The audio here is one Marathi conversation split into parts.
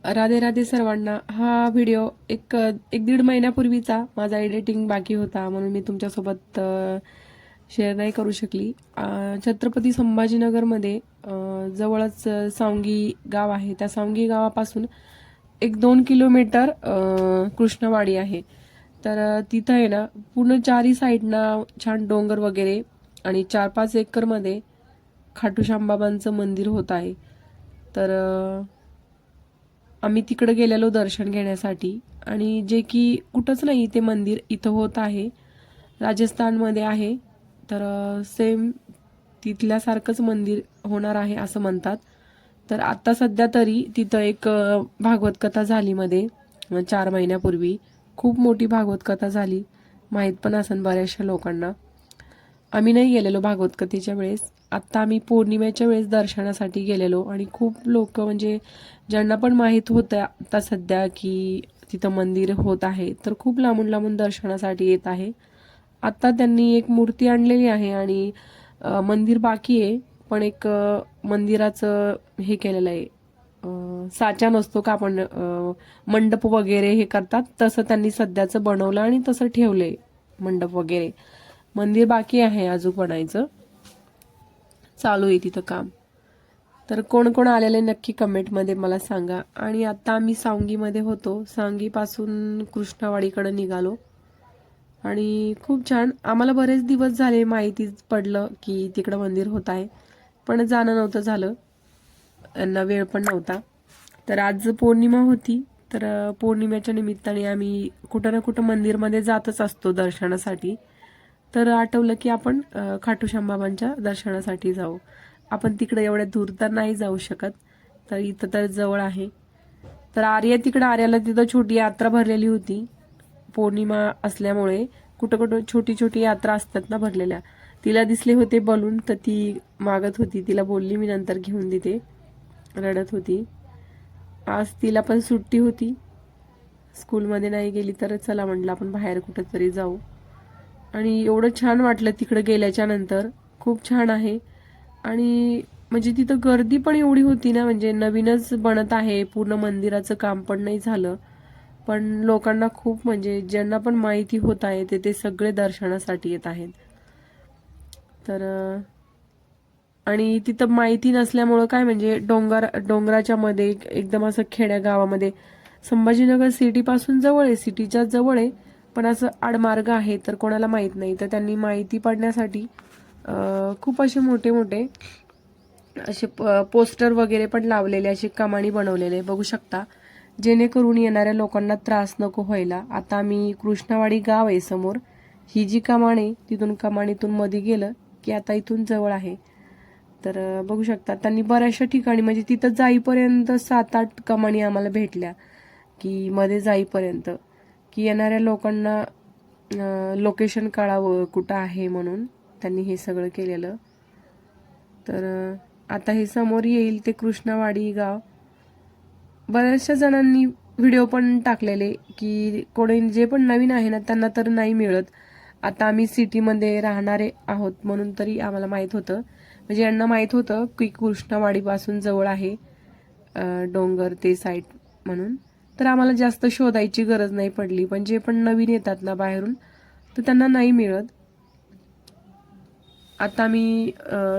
राधे राधे सर्वांना. हा व्हिडिओ एक एक दीड महिन्यापूर्वीचा माझा एडिटिंग बाकी होता म्हणून मी तुमच्यासोबत शेअर नाही करू शकली. छत्रपती संभाजीनगरमध्ये जवळच सावंगी गाव आहे. त्या सावंगी गावापासून 1-2 किलोमीटर कृष्णवाडी आहे. तर तिथं आहे ना पूर्ण चारही साईडना छान डोंगर वगैरे आणि 4-5 एकरमध्ये खाटूश्याम बाबांचं मंदिर होत आहे. तर आम्ही तिकडे गेलेलो दर्शन घेण्यासाठी आणि जे की कुठंच नाही ते मंदिर इथं होत आहे. राजस्थानमध्ये आहे. तर सेम तिथल्यासारखंच मंदिर होणार आहे असं म्हणतात. तर आता सध्या तरी तिथं एक भागवत कथा झाली मध्ये 4 महिन्यापूर्वी. खूप मोठी भागवत कथा झाली. माहीत पण असेल बऱ्याचशा लोकांना. आम्ही नाही गेलेलो भागवत कथेच्या वेळेस. आत्ता आम्ही पौर्णिमेच्या वेळेस दर्शनासाठी गेलेलो आणि खूप लोक म्हणजे ज्यांना पण माहीत होतं आता सध्या की तिथं मंदिर होत आहे तर खूप लांबून लांबून दर्शनासाठी येत आहे. आत्ता त्यांनी एक मूर्ती आणलेली आहे आणि मंदिर बाकी आहे. पण एक मंदिराचं हे केलेलं आहे. साचा नसतो का आपण मंडप वगैरे हे करतात तसं त्यांनी सध्याचं बनवलं आणि तसं ठेवलंय मंडप वगैरे. मंदिर बाकी आहे अजून बनायचं. चालू आहे तिथं काम. तर कोण कोण आलेले नक्की कमेंटमध्ये मला सांगा. आणि आता आम्ही सावंगीमध्ये होतो. सावंगीपासून कृष्णवाडीकडे निघालो आणि खूप छान. आम्हाला बरेच दिवस झाले माहितीच पडलं की तिकडं मंदिर होत आहे पण जाणं नव्हतं झालं. यांना वेळ पण नव्हता. तर आज पौर्णिमा होती. तर पौर्णिमेच्या निमित्ताने आम्ही कुठं ना कुठं मंदिरमध्ये जातच असतो दर्शनासाठी. तर आठवलं की आपण खाटूश्याम बाबांच्या दर्शनासाठी जाऊ. आपण तिकडे एवढ्या दूर तर नाही जाऊ शकत. तर इथं तर जवळ आहे. तर आर्या तिकडं आर्याला तिथं छोटी यात्रा भरलेली होती. पौर्णिमा असल्यामुळे कुठं कुठं छोटी छोटी यात्रा असतात ना भरलेल्या. तिला दिसले होते बलून तर ती मागत होती. तिला बोलली मी नंतर घेऊन देते. रडत होती. आज तिला पण सुट्टी होती. स्कूलमध्ये नाही गेली तर चला म्हटलं आपण बाहेर कुठंतरी जाऊ. आणि एवढं छान वाटलं तिकडे गेल्याच्या नंतर. खूप छान आहे. आणि म्हणजे तिथं गर्दी पण एवढी होती ना म्हणजे नवीनच बनत आहे. पूर्ण मंदिराचं काम पण नाही झालं. पण लोकांना खूप म्हणजे ज्यांना पण माहिती होत आहे ते सगळे दर्शनासाठी येत आहेत. तर आणि तिथं माहिती नसल्यामुळं काय म्हणजे डोंगराच्या मध्ये एकदम असं खेड्या गावामध्ये संभाजीनगर सिटीपासून जवळ आहे. सिटीच्या जवळ आहे. पण असं आडमार्ग आहे तर कोणाला माहीत नाही. तर त्यांनी माहिती पडण्यासाठी खूप असे मोठे मोठे असे पोस्टर वगैरे पण लावलेले असे कमानी बनवलेले बघू शकता. जेणेकरून येणाऱ्या लोकांना त्रास नको व्हायला. आता आम्ही कृष्णवाडी गाव आहे समोर. ही जी कमान आहे तिथून कमानीतून मध्ये गेलं की आता इथून जवळ आहे. तर बघू शकता त्यांनी बऱ्याचशा ठिकाणी म्हणजे तिथं जाईपर्यंत 7-8 कमानी आम्हाला भेटल्या की मध्ये जाईपर्यंत की येणाऱ्या लोकांना लोकेशन कळावं कुठं आहे म्हणून त्यांनी हे सगळं केलेलं. तर आता हे समोर येईल ते कृष्णवाडी गाव. बऱ्याचशा जणांनी व्हिडिओ पण टाकलेले की कोणी जे पण नवीन आहे ना त्यांना तर नाही मिळत. आता आम्ही सिटीमध्ये राहणारे आहोत म्हणून तरी आम्हाला माहीत होतं. म्हणजे यांना माहीत होतं की कृष्णवाडीपासून जवळ आहे डोंगर ते साईड म्हणून. तर आम्हाला जास्त शोधायची गरज नाही पडली. पण जे पण नवीन येतात ना बाहेरून तर त्यांना नाही मिळत. आता आम्ही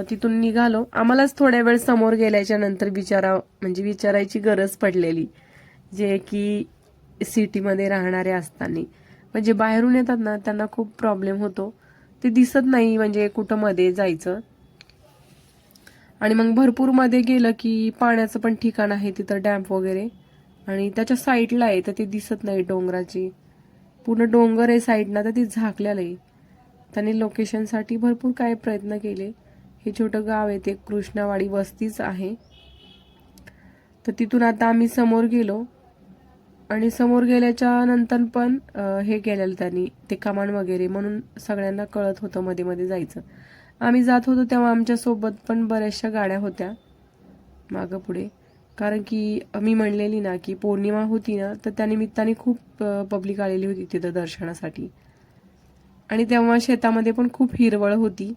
तिथून निघालो. आम्हालाच थोड्या वेळ समोर गेल्याच्या नंतर विचारायची गरज पडलेली. जे की सिटीमध्ये राहणारे असताना म्हणजे बाहेरून येतात ना त्यांना खूप प्रॉब्लेम होतो. ते दिसत नाही म्हणजे कुठं मध्ये जायचं. आणि मग भरपूर मध्ये गेलं की पाण्याचं पण ठिकाण आहे तिथं डॅम्प वगैरे आणि त्याच्या साईडला आहे तर ते दिसत नाही. डोंगराची पूर्ण डोंगर आहे साईडला तर ती झाकलेलं आहे. त्यांनी लोकेशनसाठी भरपूर काय प्रयत्न केले. हे छोटं गाव आहे ते कृष्णवाडी वस्तीच आहे. तर तिथून आता आम्ही समोर गेलो आणि समोर गेल्याच्या नंतर पण हे केलेलं त्यांनी ते कमान वगैरे म्हणून सगळ्यांना कळत होतं मध्ये मध्ये जायचं. आम्ही जात होतो तेव्हा आमच्या सोबत पण बऱ्याचशा गाड्या होत्या मागं पुढे. कारण की मी म्हणलेली ना की पौर्णिमा होती ना तर त्या निमित्ताने खूप पब्लिक आलेली होती तिथं दर्शनासाठी. आणि तेव्हा शेतामध्ये पण खूप हिरवळ होती.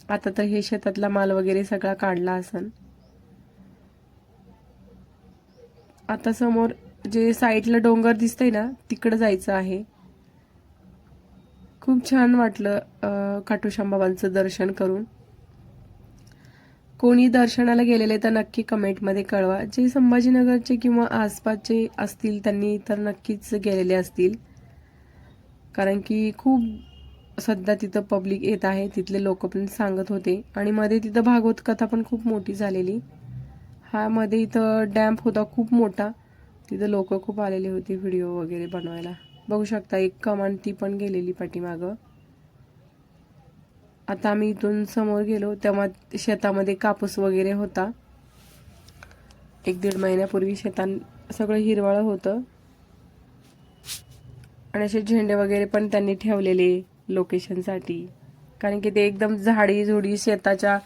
आता तर हे शेतातला माल वगैरे सगळा काढला असन. आता समोर जे साईडला डोंगर दिसतंय ना तिकडे जायचं आहे. खूप छान वाटलं खाटूश्याम दर्शन करून. कोणी दर्शनाला गेलेले तर नक्की कमेंटमध्ये कळवा. जे संभाजीनगरचे किंवा आसपासचे असतील त्यांनी तर नक्कीच गेलेले असतील, कारण की खूप सध्या तिथं पब्लिक येत आहे. तिथले लोक पण सांगत होते. आणि मध्ये तिथं भागवत कथा पण खूप मोठी झालेली. हा मध्ये इथं डॅम्प होता खूप मोठा, तिथं लोक खूप आलेले होते व्हिडिओ वगैरे बनवायला. बघू शकता एक कमान ती पण गेलेली पाठीमागं. आता आम्ही इथून समोर गेलो तेव्हा शेतामध्ये कापूस वगैरे होता. 1-1.5 महिन्यापूर्वी शेतात सगळं हिरवळ होतं. आणि असे झेंडे वगैरे पण त्यांनी ठेवलेले लोकेशनसाठी, कारण की ते एकदम झाडी झुडी शेताच्या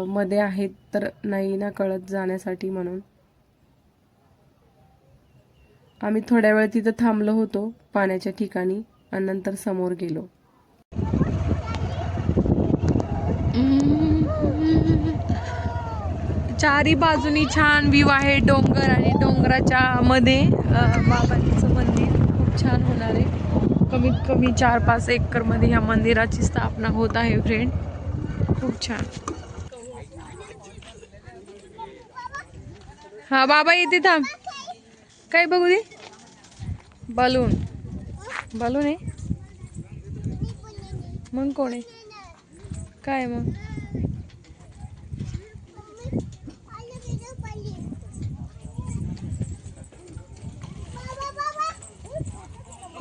मध्ये आहेत तर नाही ना कळत जाण्यासाठी. म्हणून आम्ही थोड्या वेळ तिथं थांबलो होतो पाण्याच्या ठिकाणी आणि नंतर समोर गेलो. चारी बाजूनी छान व्ह्यू आहे डोंगर, आणि डोंगराच्या मध्ये बाबांचं मंदिर खूप छान होणार आहे. कमीत कमी 4-5 एकर मध्ये ह्या मंदिराची स्थापना होत आहे फ्रेंड. खूप छान. हा बाबा येते थांब. काय बघू दे. बलून बलून आहे. मग कोण आहे काय मग.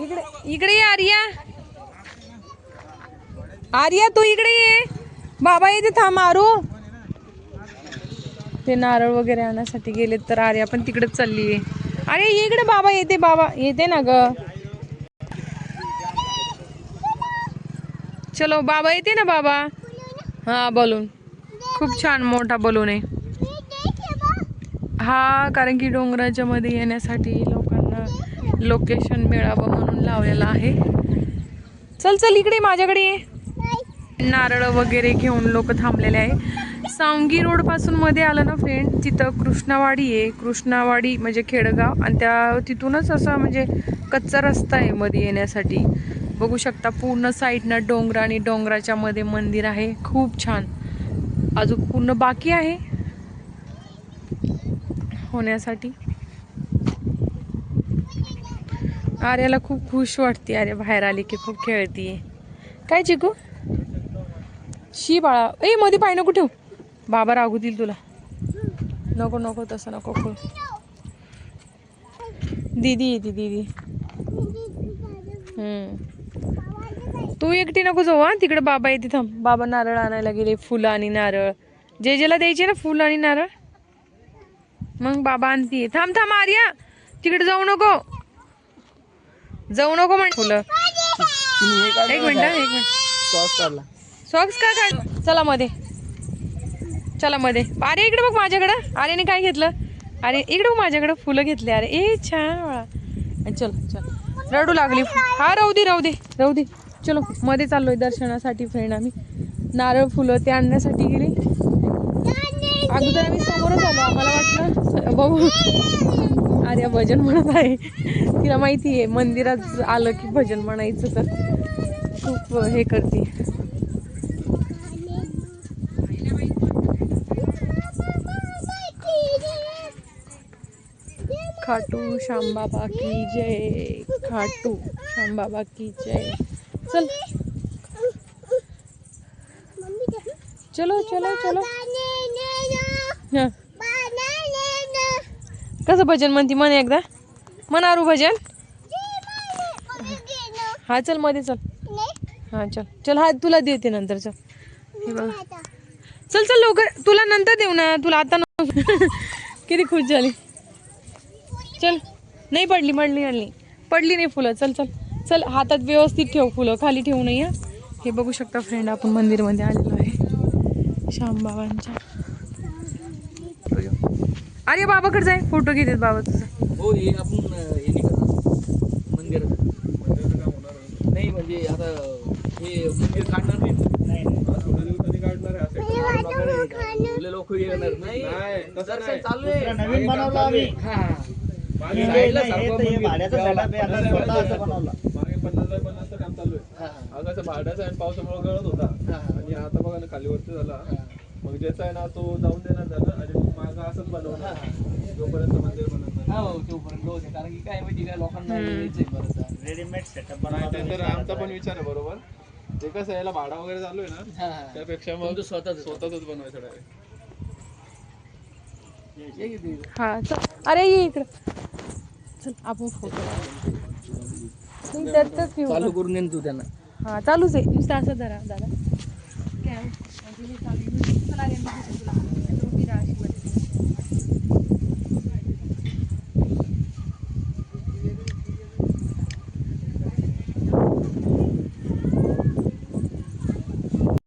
इकडे इकडे ये आर्या. आर्या तू इकडे ये. बाबा येते थांब. मारू ते नारळ वगैरे आणण्यासाठी गेलेत तर आर्या पण तिकडेच चालली आहे. अरे इकडे बाबा येते. बाबा येते ना ग. चलो बाबा येते ना बाबा. हा बलून खूप छान मोठा बलून आहे हा, कारण की डोंगराच्या मध्ये येण्यासाठी लोकांना लोकेशन मिळावं म्हणून लावलेला आहे. चल चल इकडे माझ्याकडे ये. नारळ वगैरे घेऊन लोक थांबलेले आहे. सावंगी रोड पासून मध्ये आलं ना फ्रेंड, तिथं कृष्णावाडी आहे. कृष्णावाडी म्हणजे खेडगाव, आणि त्या तिथूनच असा म्हणजे कच्चा रस्ता आहे मध्ये येण्यासाठी. बघू शकता पूर्ण साईडनं डोंगर आणि डोंगराच्या मध्ये मंदिर आहे. खूप छान. अजून पूर्ण बाकी आहे होण्यासाठी. आर्याला खूप खुश वाटते. अरे बाहेर आली की खूप खेळतीये. काय चिकू शी बाळा. ए मध्ये पाय नको ठेव, बाबा रागवतील तुला. नको नको तसं नको. दीदी येते दीदी. तू एकटी नको जाऊ हा. तिकडे बाबा येते थांब. बाबा नारळ आणायला गेले. फुलं आणि नारळ जे जेला द्यायचे ना, फुलं आणि नारळ. मग बाबा आणतीये. थांब थांब आर्या, तिकडे जाऊ नको. जाऊ नको म्हण. फुलं. एक मिनिट. सॉक्स का काढ. चला मध्ये. चला मध्ये. अरे इकडे बघ माझ्याकडं. अरेने काय घेतलं. अरे इकडे बघ माझ्याकडं फुलं घेतले. अरे ए छान बाळा. चल चल रडू लागली. हा राहू दे. चलो मध्ये चाललोय दर्शनासाठी फ्रेंड. आम्ही नारळ फुलं ते आणण्यासाठी गेले. अगोदर आम्ही समोरच आलो. आम्हाला वाटलं बघू आर्या भजन म्हणत आहे. तिला माहिती आहे मंदिरात आलं की भजन म्हणायचं, तर खूप हे करते. खाटू श्याम बाबा की जय. खाटू श्याम बाबा की जय. चल चलो चलो चलो. हा कसं भजन म्हणती म्हण एकदा. म्हणारू भजन. हा चल मध्ये चल. हा चल चल. हा तुला देते नंतर. चल हे बघ. चल चल लवकर. तुला नंतर देऊ ना, तुला आता नको. किती खुश झाली. चल. नाही पडली नाही फुलं. चल चल चल. हातात व्यवस्थित ठेव फुलं, खाली ठेवू नये. हे बघू शकता फ्रेंड, आपण मंदिरमध्ये आलेलो आहे श्यामबाबांच्या. अरे बाबाकडे जाय, फोटो घेतात बाबा तुझा. हो हे आपण हे नाही करणार मंदिराचं नाही, म्हणजे आता हे मंदिर काढणार नाही. लोक येणार नाही दर्शन चालू आहे. नवीन बनवलं आम्ही. हा हे भाड्याचा setup आहे, आता स्वतःचं बनवलं. मागे 50 काम चालू आहे. अगं असं भाड्याचा आणि पावसामुळे गळत होता आणि आता बघा ना खाली वरती झाला. मग ज्याचा आहे ना तो जाऊन देणार झाला आणि मग मागं असंच बनवणार जोपर्यंत मंदिर बनत नाही. हो तोपर्यंत होते कारण की काय माहिती काय लोकांना यायचंय परत. रेडीमेड सेटअप नाही, बनवलं. ते तर आमचा पण विचार आहे बरोबर. ते कसं याला भाडा वगैरे चालू आहे ना हा, हा. त्यापेक्षा मग तुमचं स्वतःच स्वतःच बनवायचं direct. ये किती? हा चल अरे ये इकडं चल आपण फोटो नाही त्यातच घेऊ चालू करून येईन तू त्यांना. हा चालूच आहे नुसतं असं धरा दादा काय